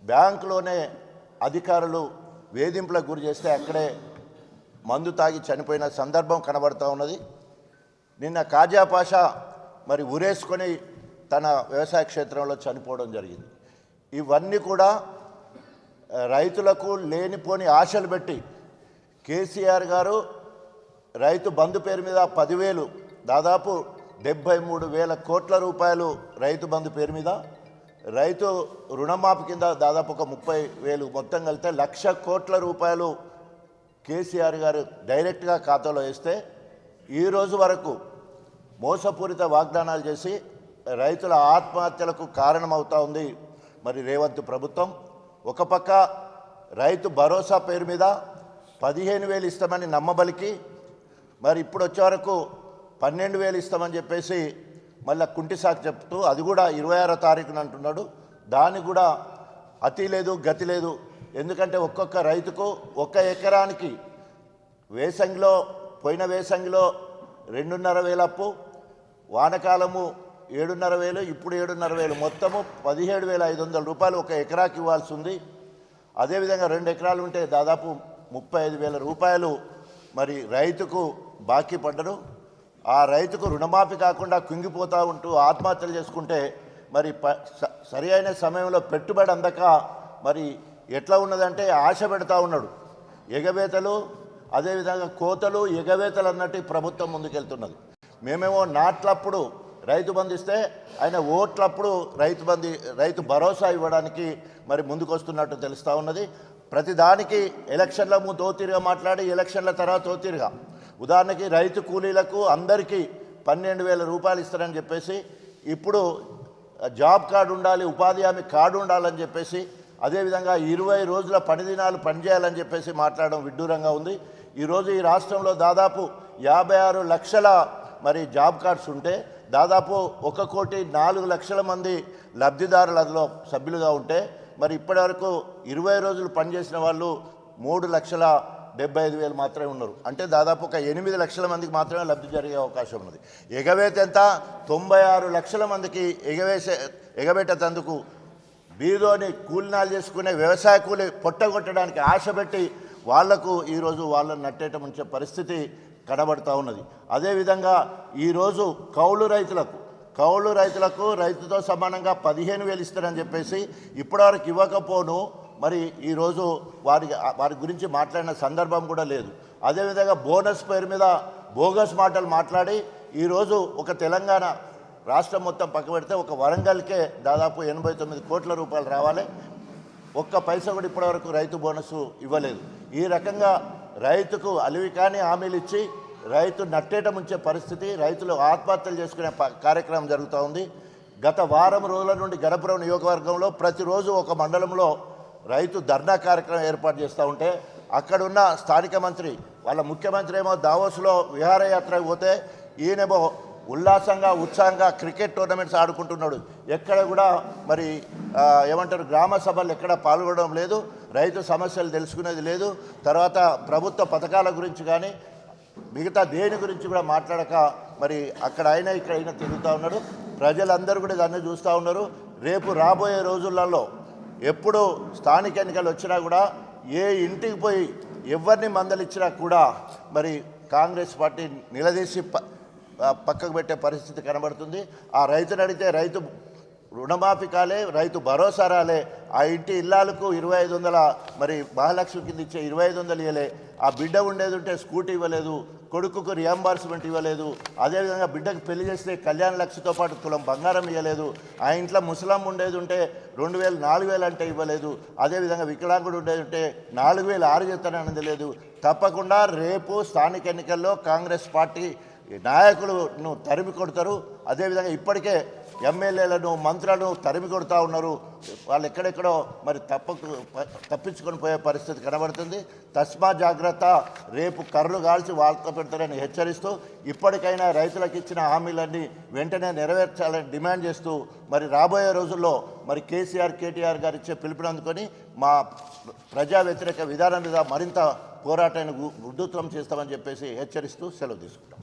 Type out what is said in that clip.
బ్యాంకులోనే అధికారులు వేధింపులకు గురి చేస్తే అక్కడే మందు తాగి చనిపోయిన సందర్భం కనబడుతూ ఉన్నది. నిన్న కాజా పాషా మరి ఉరేసుకొని తన వ్యవసాయ క్షేత్రంలో చనిపోవడం జరిగింది. ఇవన్నీ కూడా రైతులకు లేనిపోని ఆశలు పెట్టి కేసీఆర్ గారు రైతు బంధు పేరు మీద 10,000 దాదాపు 73,000 కోట్ల రూపాయలు రైతు బంధు పేరు మీద, రైతు రుణమాఫీ కింద దాదాపు ఒక 30,000 మొత్తం కలిపితే 1,00,000 కోట్ల రూపాయలు కేసీఆర్ గారు డైరెక్ట్గా ఖాతాలో వేస్తే ఈరోజు వరకు మోసపూరిత వాగ్దానాలు చేసి రైతుల ఆత్మహత్యలకు కారణమవుతా ఉంది మరి రేవంత్ ప్రభుత్వం. ఒక పక్క రైతు భరోసా పేరు మీద 15,000 ఇస్తామని నమ్మబలికి మరి ఇప్పుడు వచ్చే వరకు 12,000 ఇస్తామని చెప్పేసి మళ్ళీ కుంటి సాకు చెప్తూ అది కూడా 26వ తారీఖున అంటున్నాడు. దానికి కూడా అతి లేదు గతి లేదు. ఎందుకంటే ఒక్కొక్క రైతుకు 1 ఎకరానికి పోయిన వేసంగిలో 2,500 అప్పు, వానకాలము 7,500, ఇప్పుడు 7,500, మొత్తము 17,500 రూపాయలు 1 ఎకరాకి ఇవ్వాల్సి ఉంది. అదేవిధంగా 2 ఎకరాలు ఉంటే దాదాపు 35,000 రూపాయలు మరి రైతుకు బాకీ పడ్డరు. ఆ రైతుకు రుణమాఫీ కాకుండా కుంగిపోతూ ఉంటూ ఆత్మహత్యలు చేసుకుంటే మరి సరి అయిన సమయంలో పెట్టుబడి అందక మరి ఎట్లా ఉన్నదంటే ఆశ పెడతా ఉన్నాడు. ఎగవేతలు, అదేవిధంగా కోతలు ఎగవేతలు అన్నట్టు ప్రభుత్వం ముందుకెళ్తున్నది. మేమేమో నాట్లప్పుడు రైతు బంధు ఇస్తే ఆయన ఓట్లప్పుడు రైతు భరోసా ఇవ్వడానికి మరి ముందుకొస్తున్నట్టు తెలుస్తూ ఉన్నది. ప్రతిదానికి ఎలక్షన్ల ముందు తోతీరుగా మాట్లాడి ఎలక్షన్ల తర్వాత తోతీరుగా, ఉదాహరణకి రైతు కూలీలకు అందరికీ 12,000 రూపాయలు ఇస్తారని చెప్పేసి, ఇప్పుడు జాబ్ కార్డు ఉండాలి, ఉపాధి హామీ కార్డు ఉండాలని చెప్పేసి, అదేవిధంగా 20 రోజుల పని దినాలు పనిచేయాలని చెప్పేసి మాట్లాడడం విడ్డూరంగా ఉంది. ఈరోజు ఈ రాష్ట్రంలో దాదాపు 56 లక్షల మరి జాబ్ కార్డ్స్ ఉంటే దాదాపు 1,04,00,000 మంది లబ్ధిదారులు అందులో సభ్యులుగా ఉంటే మరి ఇప్పటివరకు 20 రోజులు పనిచేసిన వాళ్ళు 3,75,000 మాత్రమే ఉన్నారు. అంటే దాదాపు ఒక 8 లక్షల మందికి మాత్రమే లబ్ధి జరిగే అవకాశం ఉన్నది. ఎగవేత ఎంత? 96 లక్షల మందికి ఎగబెట్టేందుకు బీదోని కూలినాలు చేసుకునే వ్యవసాయ కూలి పొట్టగొట్టడానికి ఆశ పెట్టి వాళ్లకు ఈరోజు వాళ్ళని నట్టేట ముంచే పరిస్థితి కనబడుతూ ఉన్నది. అదేవిధంగా ఈరోజు కౌలు రైతులకు రైతుతో సమానంగా 15,000 ఇస్తారని చెప్పేసి ఇప్పటివరకు ఇవ్వకపోను మరి ఈరోజు వారి గురించి మాట్లాడిన సందర్భం కూడా లేదు. అదేవిధంగా బోనస్ పేరు మీద బోగస్ మాటలు మాట్లాడి ఈరోజు ఒక తెలంగాణ రాష్ట్రం మొత్తం పక్క పెడితే ఒక వరంగల్కే దాదాపు 89 కోట్ల రూపాయలు రావాలి. 1 పైసా కూడా ఇప్పటివరకు రైతు బోనస్ ఇవ్వలేదు. ఈ రకంగా రైతుకు అలివి కాని హామీలు ఇచ్చి రైతు నట్టేట ముంచే పరిస్థితి, రైతులు ఆత్మహత్యలు చేసుకునే కార్యక్రమం జరుగుతూ ఉంది. గత వారం రోజుల నుండి గణపురం నియోజకవర్గంలో ప్రతిరోజు ఒక మండలంలో రైతు ధర్నా కార్యక్రమం ఏర్పాటు చేస్తూ ఉంటే అక్కడున్న స్థానిక మంత్రి వాళ్ళ ముఖ్యమంత్రి ఏమో దావోస్లో విహారయాత్రకు పోతే ఈయనేమో ఉల్లాసంగా ఉత్సాహంగా క్రికెట్ టోర్నమెంట్స్ ఆడుకుంటున్నాడు. ఎక్కడ కూడా మరి ఏమంటారు గ్రామ సభలు ఎక్కడ పాల్గొనడం లేదు, రైతు సమస్యలు తెలుసుకునేది లేదు. తర్వాత ప్రభుత్వ పథకాల గురించి కానీ మిగతా దేని గురించి కూడా మాట్లాడక మరి అక్కడ అయినా ఇక్కడ అయినా తిరుగుతూ ఉన్నాడు. ప్రజలందరూ కూడా దాన్ని చూస్తూ ఉన్నారు. రేపు రాబోయే రోజులలో ఎప్పుడు స్థానిక ఎన్నికలు వచ్చినా కూడా ఏ ఇంటికి పోయి ఎవరిని మందలిచ్చినా కూడా మరి కాంగ్రెస్ పార్టీ నిలదీసి పక్కకు పెట్టే పరిస్థితి కనబడుతుంది. ఆ రైతుని అడిగితే రైతు రుణమాఫీ కాలే, రైతు భరోసా రాలే, ఆ ఇంటి ఇల్లాలకు 2,500 మరి మహాలక్ష్మి కింద ఇచ్చే 2,500 ఇవ్వలే, ఆ బిడ్డ ఉండేది ఉంటే స్కూటీ ఇవ్వలేదు, కొడుకుకు రియంబర్స్మెంట్ ఇవ్వలేదు, అదేవిధంగా బిడ్డకు పెళ్లి చేస్తే కళ్యాణ లక్ష్మితో పాటు తులం బంగారం ఇవ్వలేదు, ఆ ఇంట్లో ముసలమ్మ ఉండేది ఉంటే 2,000 4,000 అంటే ఇవ్వలేదు, అదేవిధంగా వికలాంగుడు ఉండేది ఉంటే 4,000 6 చేస్తానన్నది లేదు. తప్పకుండా రేపు స్థానిక ఎన్నికల్లో కాంగ్రెస్ పార్టీ నాయకులను తరిమి కొడతారు. అదేవిధంగా ఇప్పటికే ఎమ్మెల్యేలను మంత్రులను తరిమి కొడుతూ ఉన్నారు. వాళ్ళు ఎక్కడెక్కడో మరి తప్పించుకొని పోయే పరిస్థితి కనబడుతుంది. తస్మా జాగ్రత్త, రేపు కర్రలు కాల్చి వాళ్ళతో పెడతారని హెచ్చరిస్తూ ఇప్పటికైనా రైతులకు ఇచ్చిన హామీలన్నీ వెంటనే నెరవేర్చాలని డిమాండ్ చేస్తూ మరి రాబోయే రోజుల్లో మరి కేటీఆర్ గారు ఇచ్చే పిలుపునందుకొని మా ప్రజా వ్యతిరేక విధానం మీద మరింత పోరాటాన్ని ఉధృతం చేస్తామని చెప్పేసి హెచ్చరిస్తూ సెలవు తీసుకుంటాం.